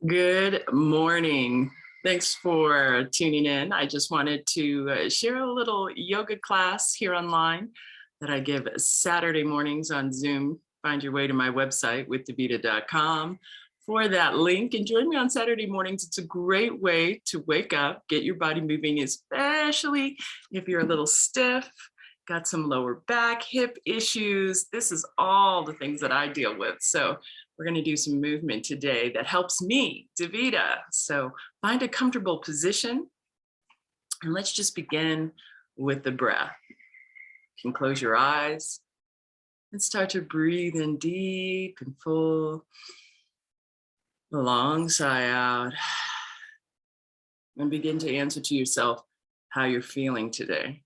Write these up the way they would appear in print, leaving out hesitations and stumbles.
Good morning. Thanks for tuning in. I just wanted to share a little yoga class here online that I give Saturday mornings on Zoom. Find your way to my website, withdavita.com, for that link and join me on Saturday mornings. It's a great way to wake up, get your body moving, especially if you're a little stiff, got some lower back, hip issues. This is all the things that I deal with. So we're going to do some movement today that helps me, Davita. So find a comfortable position and let's just begin with the breath. You can close your eyes and start to breathe in deep and full, a long sigh out, and begin to answer to yourself how you're feeling today.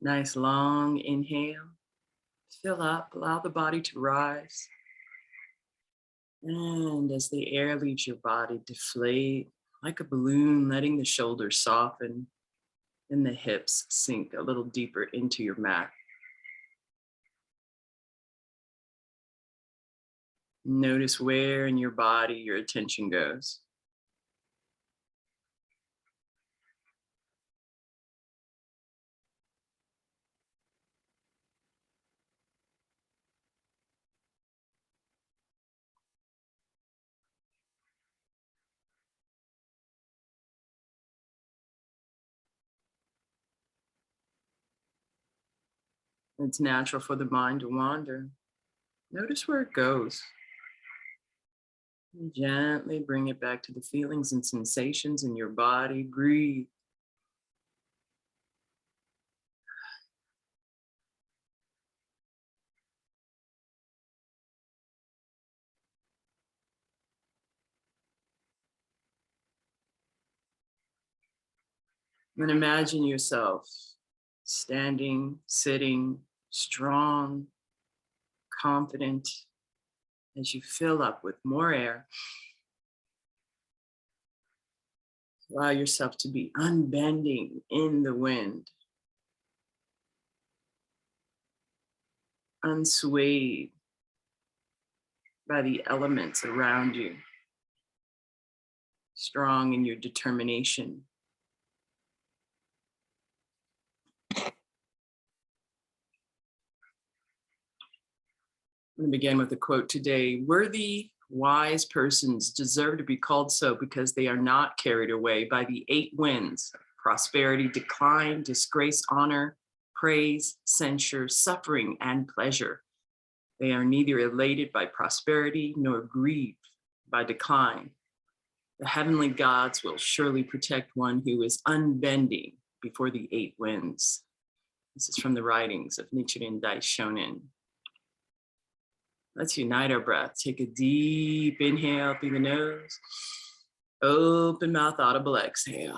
Nice long inhale, fill up, allow the body to rise. And as the air leaves your body, deflate like a balloon, letting the shoulders soften and the hips sink a little deeper into your mat. Notice where in your body your attention goes. It's natural for the mind to wander. Notice where it goes. And gently bring it back to the feelings and sensations in your body. Breathe. And imagine yourself standing, sitting, strong, confident as you fill up with more air. Allow yourself to be unbending in the wind, unswayed by the elements around you, strong in your determination. I'm going to begin with a quote today. Worthy, wise persons deserve to be called so because they are not carried away by the 8 winds: prosperity, decline, disgrace, honor, praise, censure, suffering, and pleasure. They are neither elated by prosperity nor grieved by decline. The heavenly gods will surely protect one who is unbending before the 8 winds. This is from the writings of Nichiren Daishonin. Let's unite our breath. Take a deep inhale through the nose. Open mouth, audible exhale.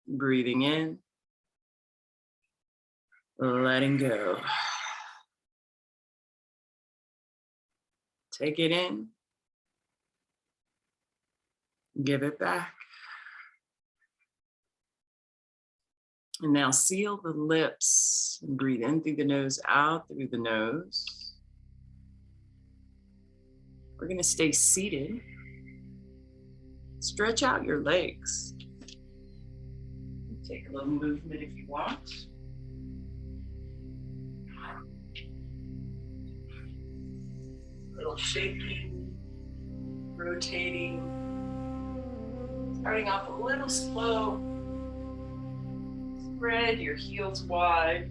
Breathing in. Letting go. Take it in. Give it back. And now seal the lips and breathe in through the nose, out through the nose. We're going to stay seated. Stretch out your legs. Take a little movement if you want. A little shaking, rotating. Starting off a little slow. Spread your heels wide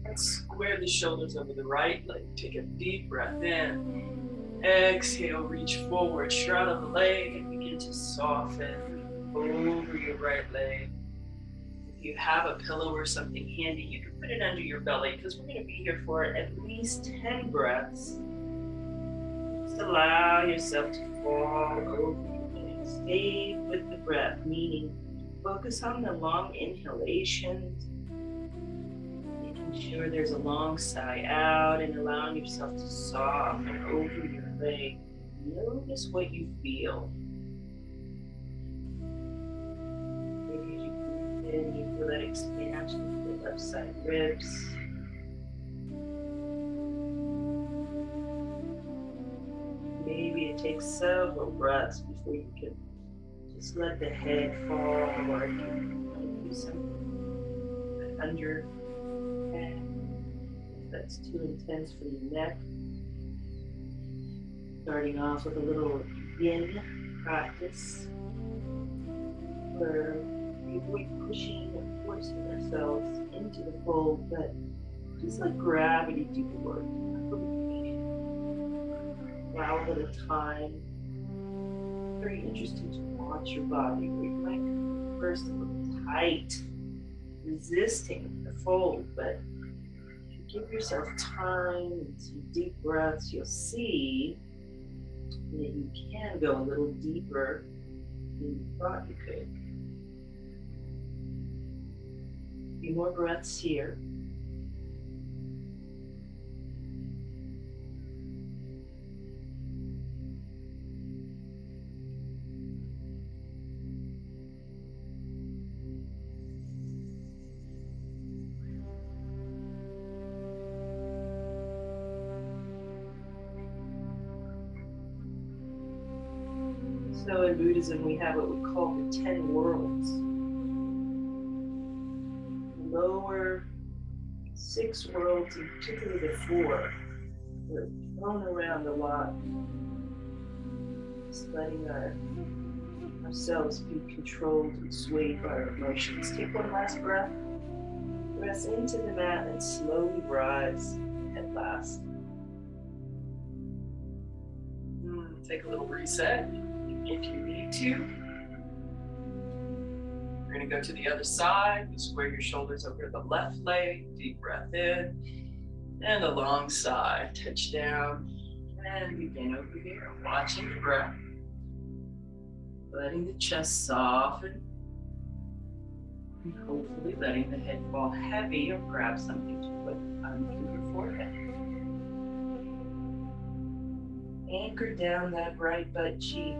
and square the shoulders over the right leg. Take a deep breath in. Exhale, reach forward, shroud of the leg, and begin to soften over your right leg. If you have a pillow or something handy, you can put it under your belly because we're going to be here for at least 10 breaths. Just allow yourself to fall over your leg. Stay with the breath, meaning focus on the long inhalations, making sure there's a long sigh out and allowing yourself to soften over your leg. Notice what you feel. Maybe as you breathe in, you feel that expansion of the left side ribs. Maybe it takes several breaths before you can just let the head fall, or if you do something under head, if that's too intense for your neck. Starting off with a little yin practice, where we avoid pushing and forcing ourselves into the fold, but just let gravity do the work. Allow it a time. Very interesting to watch your body, where you might first look tight, resisting the fold, but if you give yourself time and some deep breaths, you'll see that you can go a little deeper than you thought you could. A few more breaths here. So in Buddhism, we have what we call the 10 worlds. The lower 6 worlds, and particularly the 4, are thrown around a lot. Just letting ourselves be controlled and swayed by our emotions. Take one last breath. Press into the mat and slowly rise at last. Take a little reset if you need to. We're going to go to the other side. You square your shoulders over the left leg. Deep breath in. And a long sigh. Touch down. And begin over here. Watching the breath. Letting the chest soften. And hopefully letting the head fall heavy, or grab something to put under your forehead. Anchor down that right butt cheek.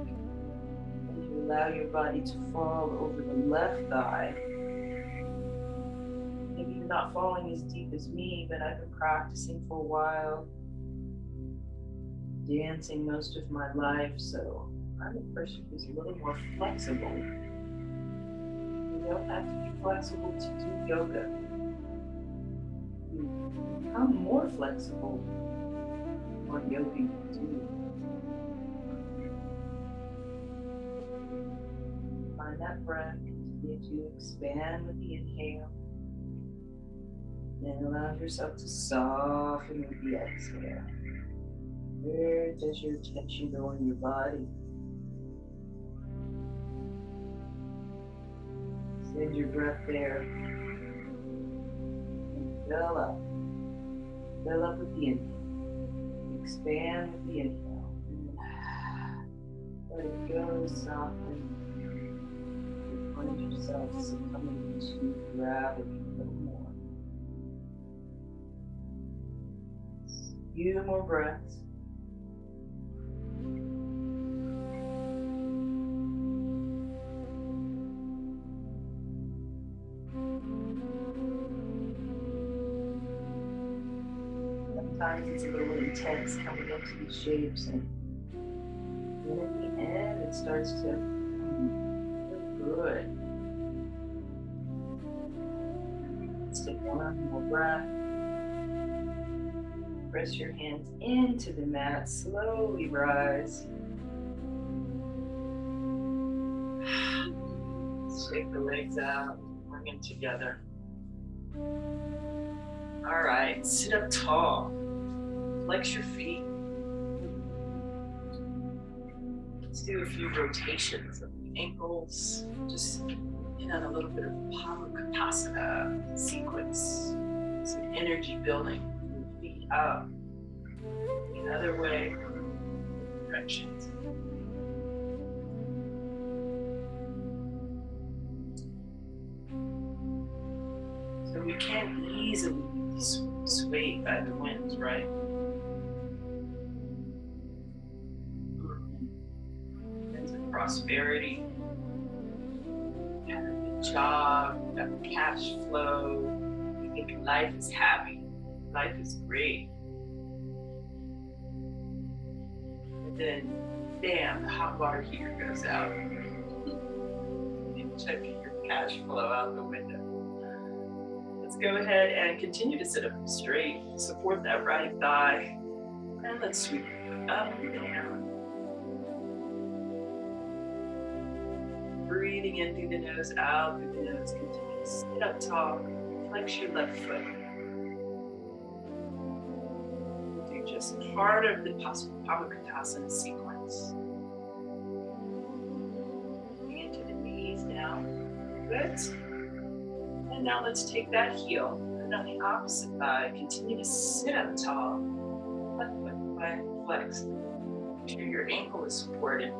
Allow your body to fall over the left thigh. Maybe you're not falling as deep as me, but I've been practicing for a while, dancing most of my life, so I'm a person who's a little more flexible. You don't have to be flexible to do yoga. You become more flexible on yoga you do. Find that breath, continue to expand with the inhale. Then allow yourself to soften with the exhale. Where does your attention go in your body? Send your breath there. And fill up. Fill up with the inhale. Expand with the inhale. Let it go, soften. Find yourself succumbing to gravity a little more. A few more breaths. Sometimes it's a little intense coming into these shapes, and then at the end it starts to feel good. Let's take one more breath. Press your hands into the mat, slowly rise. Shake the legs out, bring them together. All right, sit up tall. Flex your feet. Let's do a few rotations of the ankles. Just get on a little bit of Pavanukasana sequence. Some energy building. Feet up. The other way. Directions. So we can't easily be swayed by the winds, right? prosperity. You have a good job, you have cash flow, you think life is happy, life is great. And then, bam, the hot water heater goes out. And check your cash flow out the window. Let's go ahead and continue to sit up straight, support that right thigh, and let's sweep it up and down. Breathing in through the nose, out through the nose. Continue to sit up tall, flex your left foot. Do just part of the Pavanuktasana sequence. Into the knees down. Good. And now let's take that heel, and on the opposite thigh, continue to sit up tall. Left foot flexed. Make sure your ankle is supported.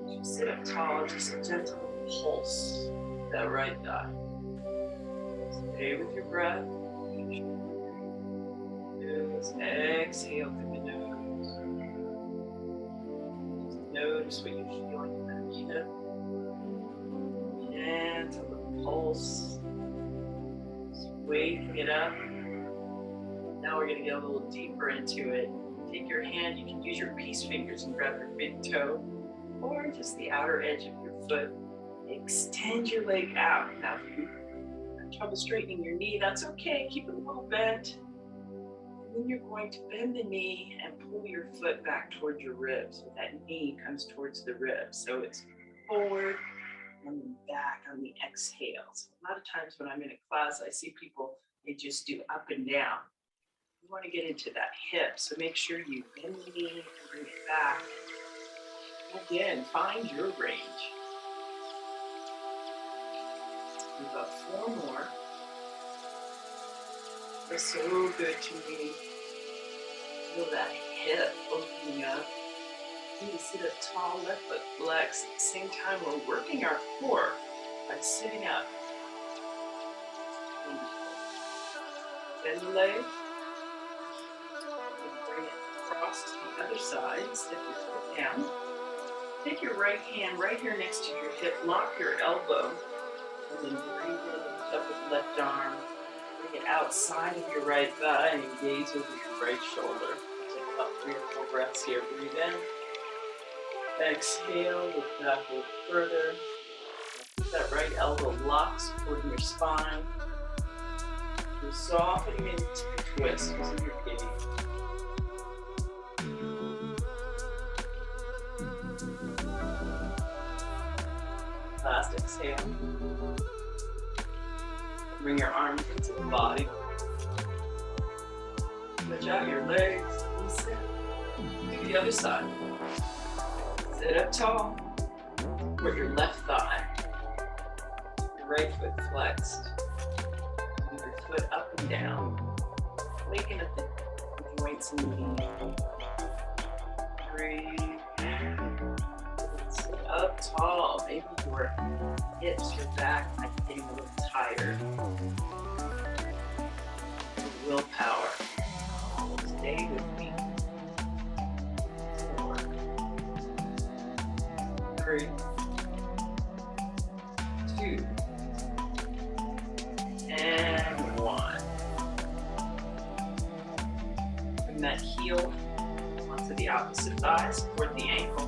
As you sit up tall, just a gentle pulse that right thigh. Stay with your breath. Just exhale through the nose. Just notice what you're feeling in that hip. Gentle pulse. Just waking it up. Now we're going to get a little deeper into it. Take your hand, you can use your peace fingers and grab your big toe or just the outer edge of your foot. Extend your leg out. Now, if you have trouble straightening your knee, that's okay. Keep it a little bent. And then you're going to bend the knee and pull your foot back towards your ribs. So that knee comes towards the ribs. So it's forward and then back on the exhale. So a lot of times when I'm in a class, I see people, they just do up and down. You want to get into that hip, so make sure you bend the knee and bring it back. Again, find your range. Let's do about 4 more. They're so good to me. Feel that hip opening up. You need to sit up tall, left foot flex. At the same time, we're working our core by sitting up. Bend the leg. Bring it across to the other side. Step your foot down. Take your right hand right here next to your hip. Lock your elbow. And then breathe in, lift up with the left arm. Bring it outside of your right thigh and gaze over your right shoulder. Take about 3 or 4 breaths here. Breathe in. Exhale, lift that a little further. Keep that right elbow locked, supporting your spine. You're softening into the twist using your gaze. Last exhale. Bring your arms into the body. Stretch out your legs and sit. Do the other side. Sit up tall. Support your left thigh. Your right foot flexed. Move your foot up and down. Waking up the joints in the knee. Breathe. Sit up tall. Maybe your hips, your back might be getting a little tired. Willpower. Stay with me. 4, 3, 2, and 1. Bring that heel onto the opposite thigh, support the ankle.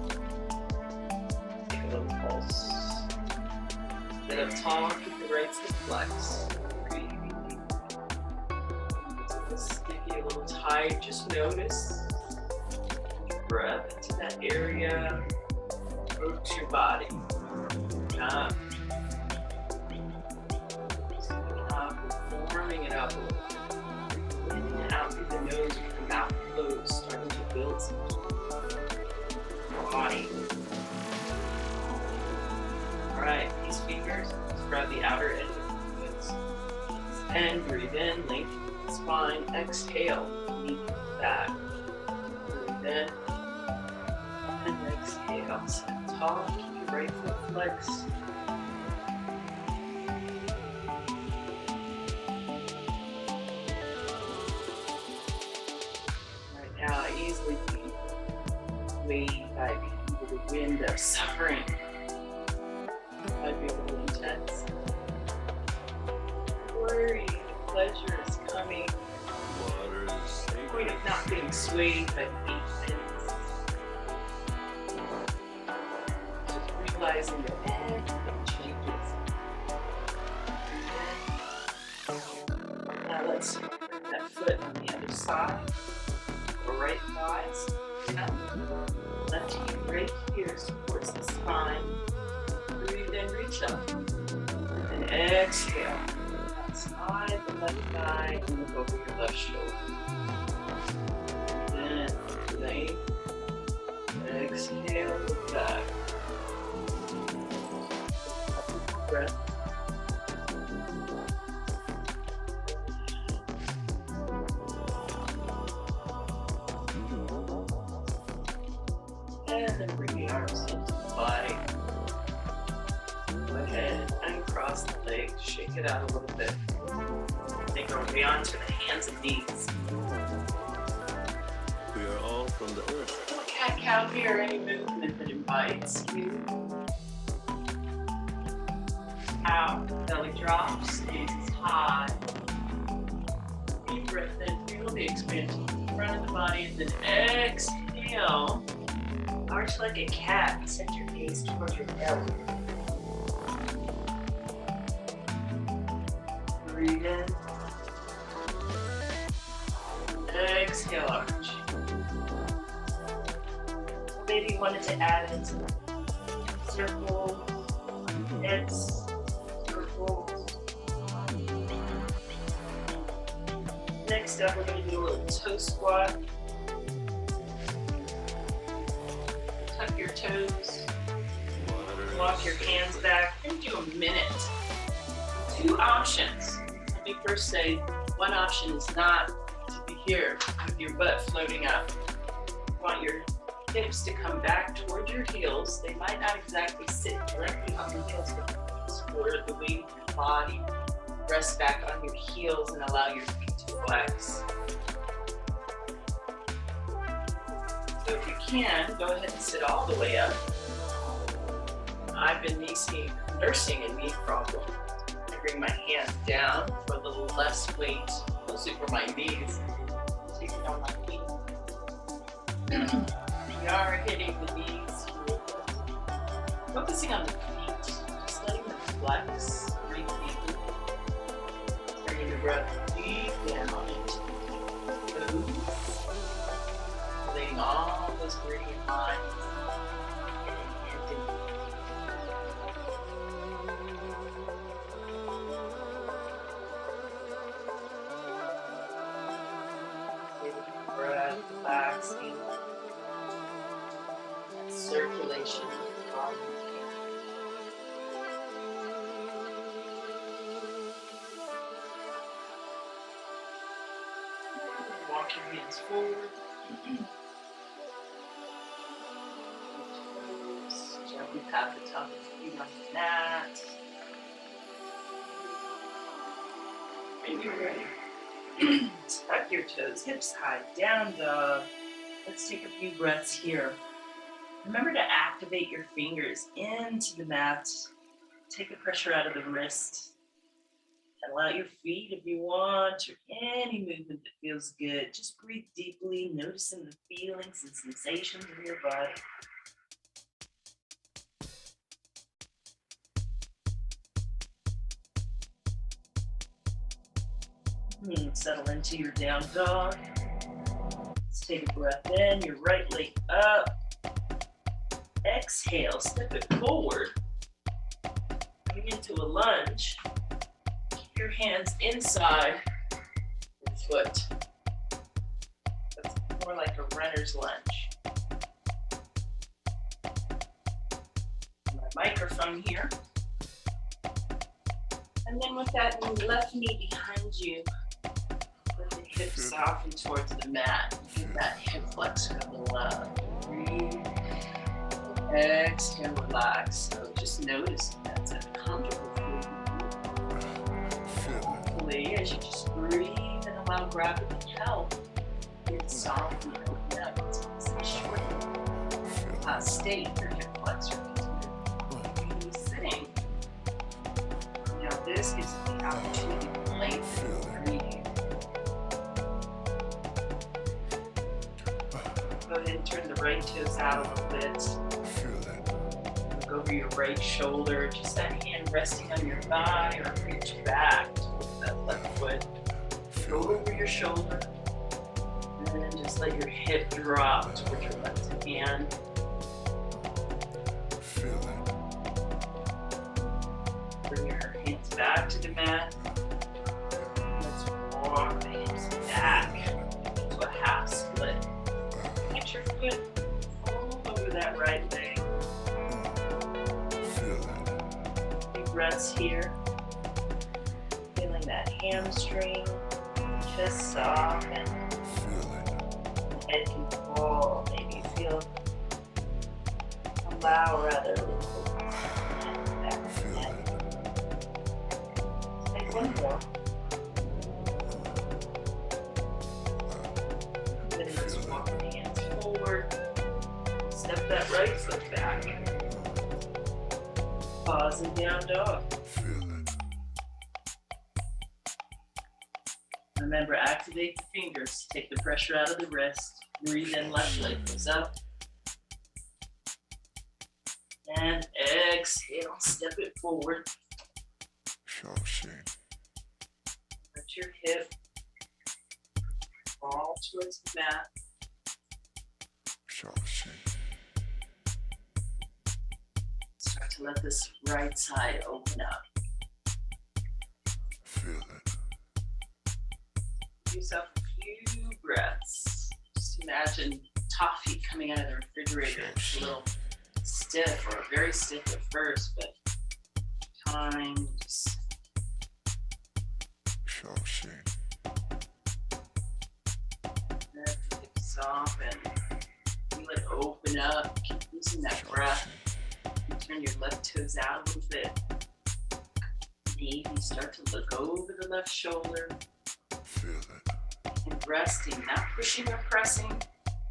Take a little pulse. Sit up tall, keep the right foot flexed. Breathing deep. It's a little sticky, a little tight. Just notice. Breath into that area. Rotate your body. Up. Warming it up a little bit. In and out through the nose with the mouth closed, starting to build some body. All right, these fingers, let's grab the outer edge of the fingers. And breathe in, lengthen the spine. Exhale, knee back. Breathe in. And exhale. Sit tall, keep your right foot flexed. Right now, easily be weighted by the the wind of suffering. Might be a little intense. Worry, the pleasure is coming. The point of not being swayed by patience. Just realizing that everything changes. Now let's put that foot on the other side. The right thighs. Left heel right here supports the spine. Breathe in, reach up. And exhale. Outside the left thigh and look over your left shoulder. Then length. Exhale, look back. Breath. And then bring the arms into the body. Go ahead and cross the legs, shake it out a little bit. Then go beyond to the hands and knees. We are all from the earth. Little cat-cow here, any movement that invites you. Out, belly drops, gaze is high. Deep breath in, feel the expansion in the front of the body, and then exhale. Arch like a cat and send your gaze towards your belly. Breathe in. Exhale, arch. Maybe you wanted to add in some circle, hips, circles. Next up, we're going to do a little toe squat. Tuck your toes, walk your hands back, and do a minute. Two options. Let me first say, one option is not to be here with your butt floating up. You want your hips to come back toward your heels. They might not exactly sit directly on the heels, but support the weight of your body. Rest back on your heels and allow your feet to flex. So if you can, go ahead and sit all the way up. I've been nursing a knee problem. I bring my hands down for a little less weight, mostly for my knees. Take it on my feet. We are hitting the knees here. Focusing on the feet, just letting them flex, breathe deeply. Bringing the breath deep down into the toes. Letting all those gradient lines breath, relaxing, circulation of the body. Walk your hands forward. Gently pat the top of the feet on the mat. And you're ready. Tuck your toes, hips high, down dog. Let's take a few breaths here. Remember to activate your fingers into the mat. Take the pressure out of the wrist. And allow your feet if you want, or any movement that feels good. Just breathe deeply, noticing the feelings and sensations in your body. Settle into your down dog. Let's take a breath in, your right leg up. Exhale, step it forward. Coming into a lunge. Keep your hands inside your foot. That's more like a runner's lunge. My microphone here. And then with that left knee behind you, hips soften towards the mat. Give that hip flexor a little love. Breathe. Exhale, relax. So just notice that's a comfortable feeling. Hopefully, as you just breathe and allow gravity to help, it's soften and open up. It's short. state your hip flexor continue sitting. Now this gives you the opportunity to lengthen the breathing. Go ahead and turn the right toes out a little bit. Look over your right shoulder, just that hand resting on your thigh, or reach back towards that left foot. Go over your shoulder, and then just let your hip drop towards your left hand. Bring your hands back to the mat. Let's walk the hips back to a half split. Get your foot all over that right leg. Deep breaths here. Feeling that hamstring, chest soften. Head can fall. Maybe allow rather. Take one more. Then just walk the hands forward. Step that right foot back. Pause and down dog. Remember, activate the fingers. Take the pressure out of the wrist. Breathe in, left leg goes up. And exhale, step it forward. Let your hip fall towards the mat. Start to let this right side open up. Give yourself a few breaths. Just imagine toffee coming out of the refrigerator. It's a little stiff or very stiff at first, but time just let the hips soften. Feel it open up. Keep using that breath. Turn your left toes out a little bit. Maybe start to look over the left shoulder. And resting, not pushing or pressing,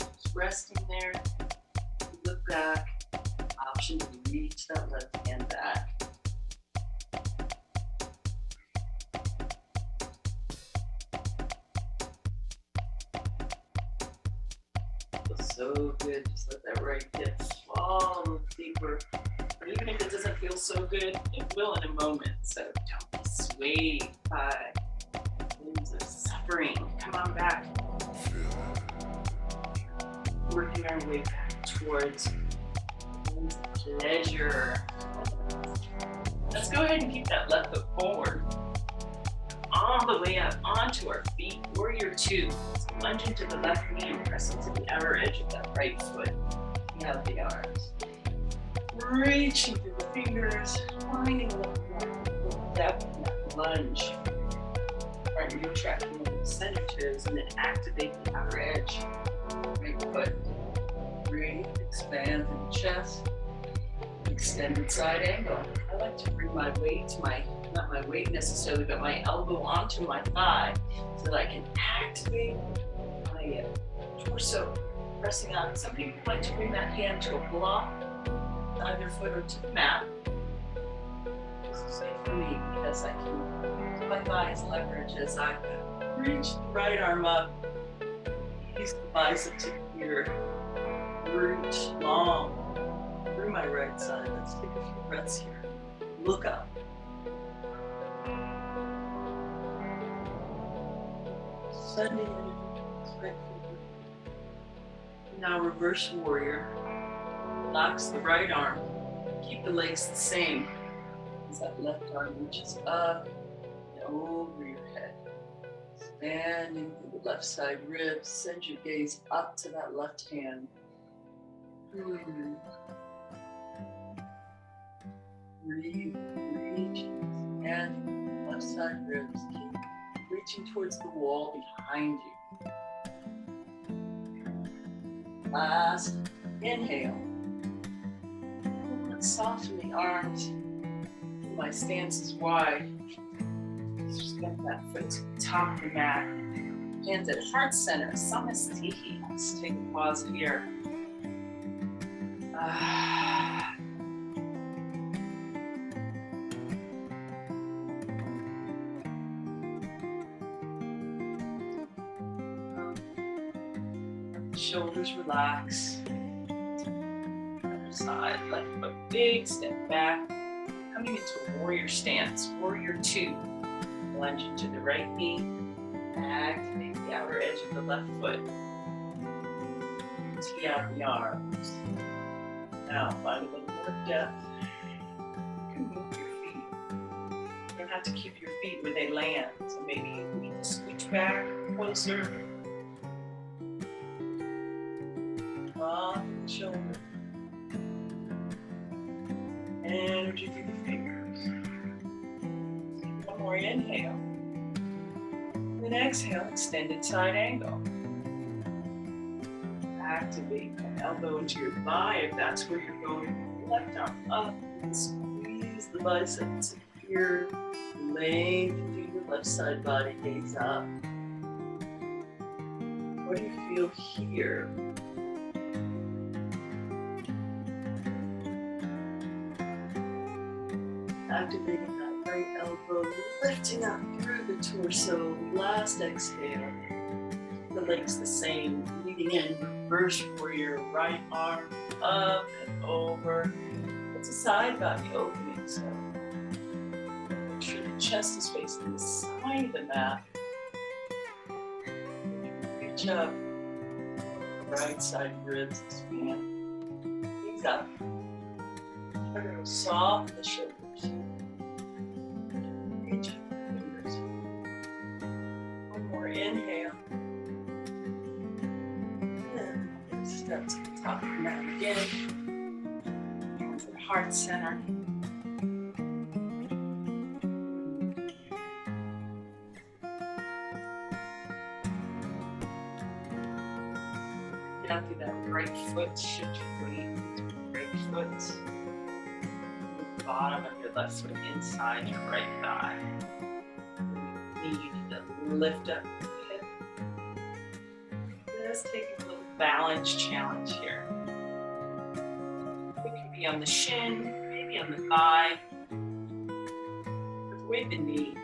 just resting there. Look back. Option to reach that left hand back. Feels so good. Just let that right hip fall a little deeper. But even if it doesn't feel so good, it will in a moment. So don't be swayed by winds of suffering. Come on back. Working our way back towards pleasure. Let's go ahead and keep that left foot forward. All the way up onto our feet, warrior two. Let's lunge into the left knee and press into the outer edge of that right foot. See how the arms. Reaching through the fingers, finding a little more depth in that lunge. Right, retracting with the center toes and then activate the outer edge. Right foot. Breathe, expand through the chest. Extended side angle. I like to bring my weight to not my weight necessarily, but my elbow onto my thigh so that I can activate my torso, pressing out. Some people like to bring that hand to a block, either foot or to the mat. This is safe for me because I can use my thighs leverage as I reach the right arm up, use the bicep to here, reach long through my right side. Let's take a few breaths here. Look up. Sending energy right forward. Now reverse warrior. Relax the right arm. Keep the legs the same as that left arm reaches up and over your head. Expanding through the left side ribs. Send your gaze up to that left hand. Breathe, reach, and left side ribs. Keep reaching towards the wall behind you. Last inhale. Let's soften the arms. My stance is wide. Just get that foot to the top of the mat. Hands at heart center, Samasthihi. Let's take a pause here. Shoulders relax. Other side, left foot big, step back. Coming into a warrior stance, warrior two. Lunge into the right knee. Activate the outer edge of the left foot. Tee out the arms. Now find a little more depth. You can move your feet. You don't have to keep your feet where they land. So maybe you need to scooch back closer. On the shoulder. Energy through the fingers. One more inhale. Then exhale, extended side angle. Activate the elbow into your thigh if that's where you're going. Left arm up and squeeze the biceps here. Lengthen through your left side body, gaze up. What do you feel here? Activating that right elbow, lifting up through the torso. Last exhale. The legs the same. Breathing in, reverse warrior. Right arm up and over. It's a side body opening, so make sure the chest is facing the side of the mat. Reach up. Right side ribs expand. Knees up. We're going to soften the shoulders. Reach up the fingers. One more inhale. And step to the top of the mat again. Hands at heart center. Down through that right foot, shift your weight. Right foot. Bottom of your left foot inside your right thigh. You need to lift up your hip. Just taking a little balance challenge here. It can be on the shin, maybe on the thigh. Avoid the knee.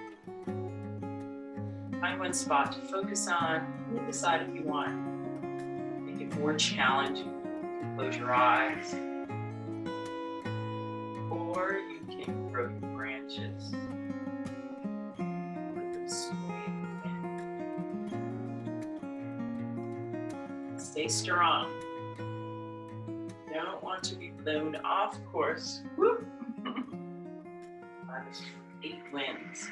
Find one spot to focus on. You decide if you want. Make it more challenging. Close your eyes. Or you can grow your branches. Let them swing in. Stay strong. You don't want to be blown off course. Whoop. By the 8 winds.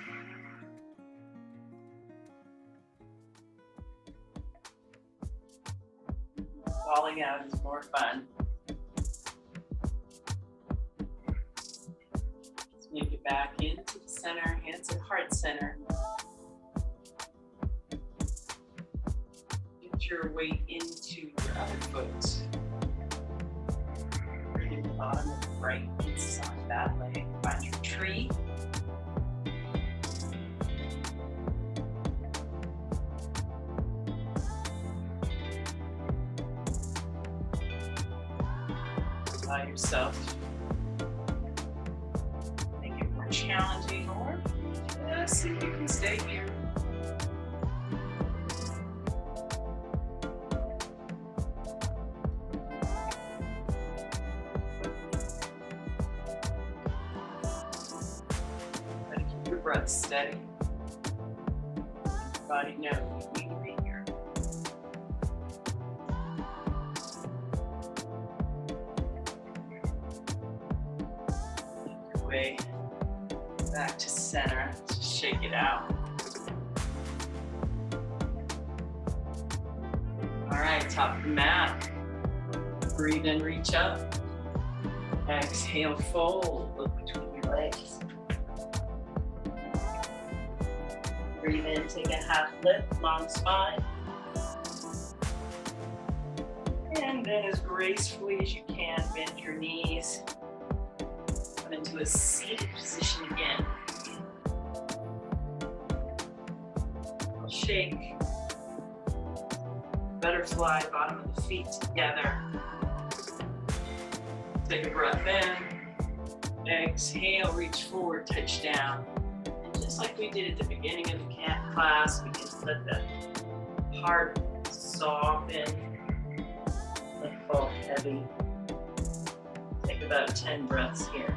Falling out is more fun. Make it back into the center, hands at heart center. Get your weight into your other foot. Bring the bottom of the right inside that leg. Find your tree. Allow yourself challenging, or just see if you can stay here. Try to keep your breath steady. Let your body know you need to be here. Make your way back to center. Just shake it out. All right, top of the mat. Breathe in, reach up. Exhale, fold. Look between your legs. Breathe in, take a half lift, long spine. And then as gracefully as you can, bend your knees. Come into a seated position again. Shake. Butterfly, bottom of the feet together. Take a breath in. Exhale, reach forward, touch down. And just like we did at the beginning of the camp class, we can let the heart soften, let it fall heavy. Take about 10 breaths here.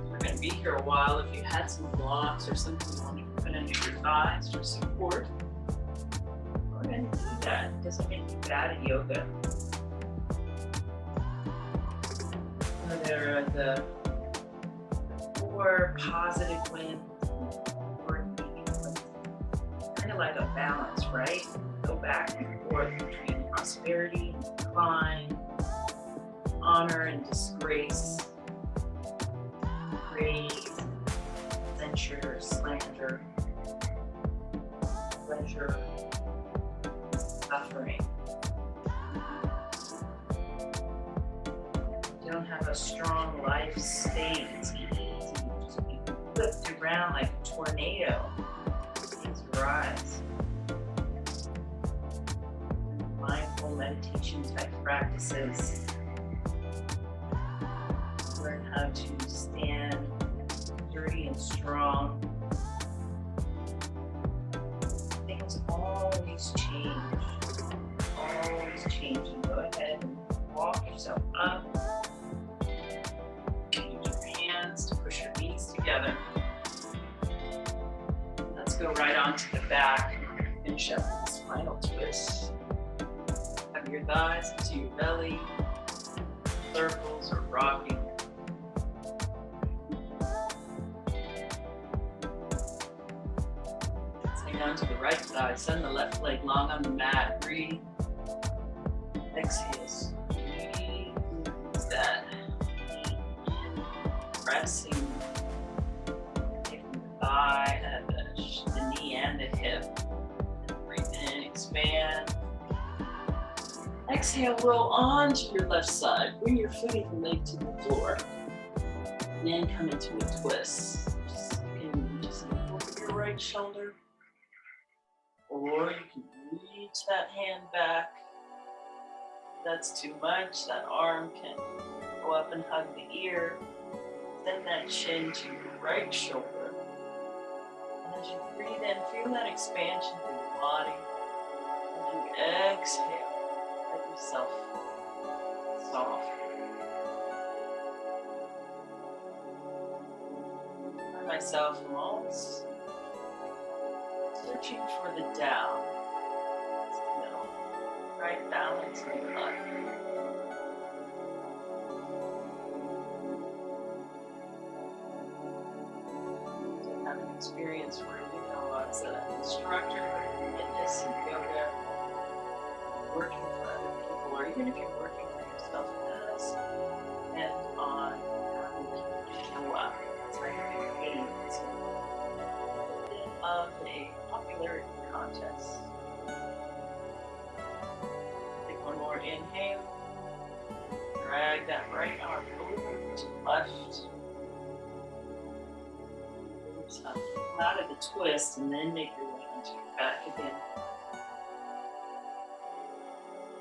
We're going to be here a while. If you had some blocks or something you wanted to put under your thighs for support, we're going to do that. It doesn't make you bad at yoga. There are the 4 positive winds, 4 negative winds. Kind of like a balance, right? Go back and forth between prosperity and decline, honor and disgrace, praise, censure, slander, pleasure, suffering. You don't have a strong life state. It's easy to just be flipped around like a tornado. Things rise. Mindful meditation type practices. Learn how to stand sturdy and strong. Things always change. Always changing. Go ahead and walk yourself up. Use your hands to push your knees together. Let's go right onto the back. Finish up with this final twist. Have your thighs into your belly, circles or rocking. Hang on to the right thigh. Send the left leg long on the mat. Breathe. Exhale. Squeeze that. Pressing. Taking the thigh, the knee and the hip. Breathe in, expand. Exhale, roll onto your left side. Bring your foot and leg to the floor. And then come into a twist. You can just look over your right shoulder. Or you can reach that hand back. If that's too much, that arm can go up and hug the ear. Send that chin to your right shoulder. And as you breathe in, feel that expansion through the body. As you exhale, let yourself soften. I myself am always searching for the Tao. No, right balance in life. I have an experience where I was an instructor in fitness and yoga, working for other people, or even if you're working for yourself, it does depend on how you show up. It's like a big game. It's a bit of a popularity contest. Take one more inhale. Drag that right arm over to the left. Come out of the twist and then make your way onto your back again.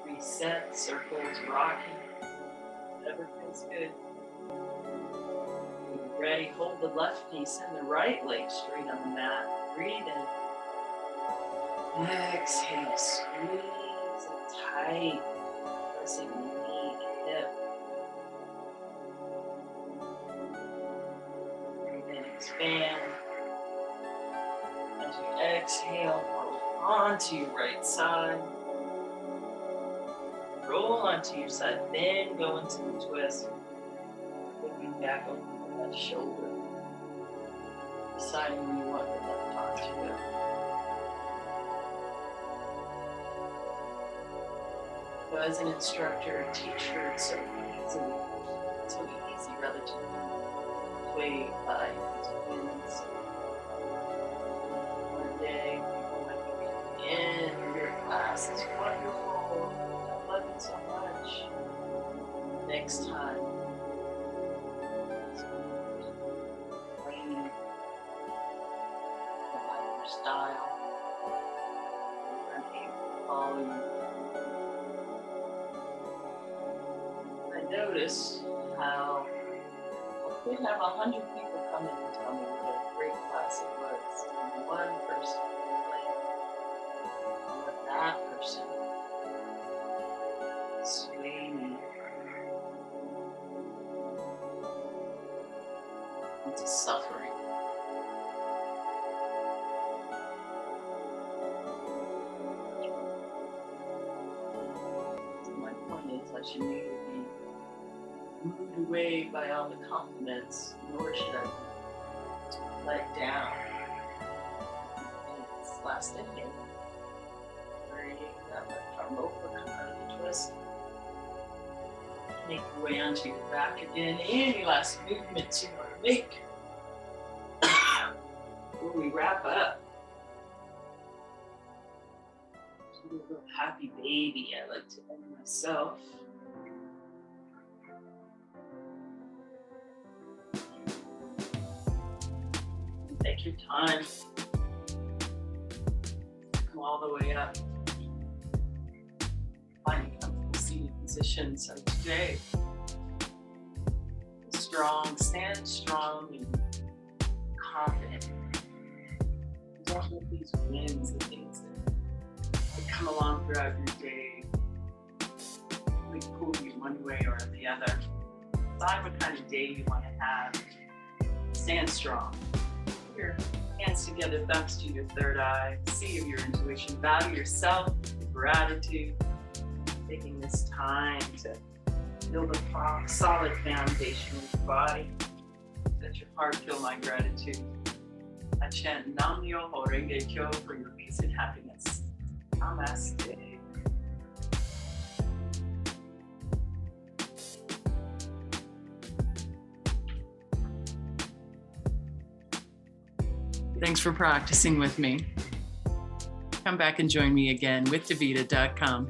Reset, circles, rocking, whatever feels good. When you're ready, hold the left knee, send the right leg straight on the mat. Breathe in. Exhale, squeeze it tight, pressing the knee and hip. Breathe in, expand. As you exhale, roll onto your right side. Roll onto your side, then go into the twist. Looking back over that shoulder. Deciding where you want your left arm to go. So as an instructor, teacher, it's so easy relatively, swayed by these winds. One day, people might be coming in your class. It's wonderful. I love it so much. Next time, it's raining. I like your style. You're unable notice how I could have 100 people come in and tell me what a great class it was, and one person complained what that person sway me into suffering. So my point is, I should neither be moved away by all the compliments, nor should I be let down. And this last ending, where you got that rope come out of the twist, make your way onto your back again. Any last movements you want to make before we wrap up. Just a little happy baby, I like to end myself. Take your time. Come all the way up. Find a comfortable seated position. So today, stand strong and confident. Don't let these winds and things that come along throughout your day really pull you one way or the other. Decide what kind of day you want to have. Stand strong. Put your hands together, thumbs to your third eye. See of your intuition. Value yourself with gratitude. Taking this time to build a solid foundation in your body. Let your heart feel my gratitude. I chant Nam Myoho Renge Kyo for your peace and happiness. Namaste. Thanks for practicing with me. Come back and join me again with Davita.com.